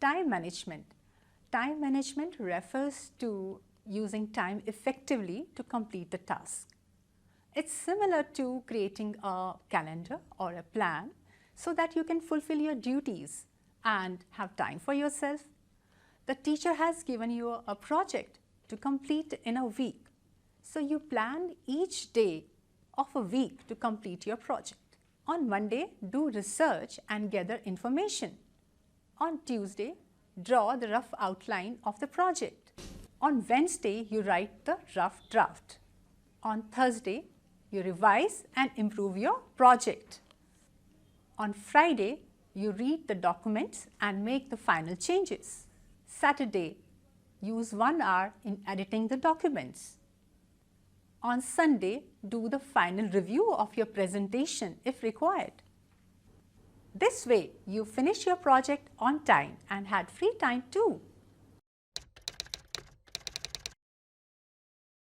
Time management. Time management refers to using time effectively to complete the task. It's similar to creating a calendar or a plan so that you can fulfill your duties and have time for yourself. The teacher has given you a project to complete in a week. So you plan each day of a week to complete your project. On Monday, do research and gather information. On Tuesday, draw the rough outline of the project. On Wednesday, you write the rough draft. On Thursday, you revise and improve your project. On Friday, you read the documents and make the final changes. Saturday, use 1 hour in editing the documents. On Sunday, do the final review of your presentation if required. This way, you finish your project on time and had free time too.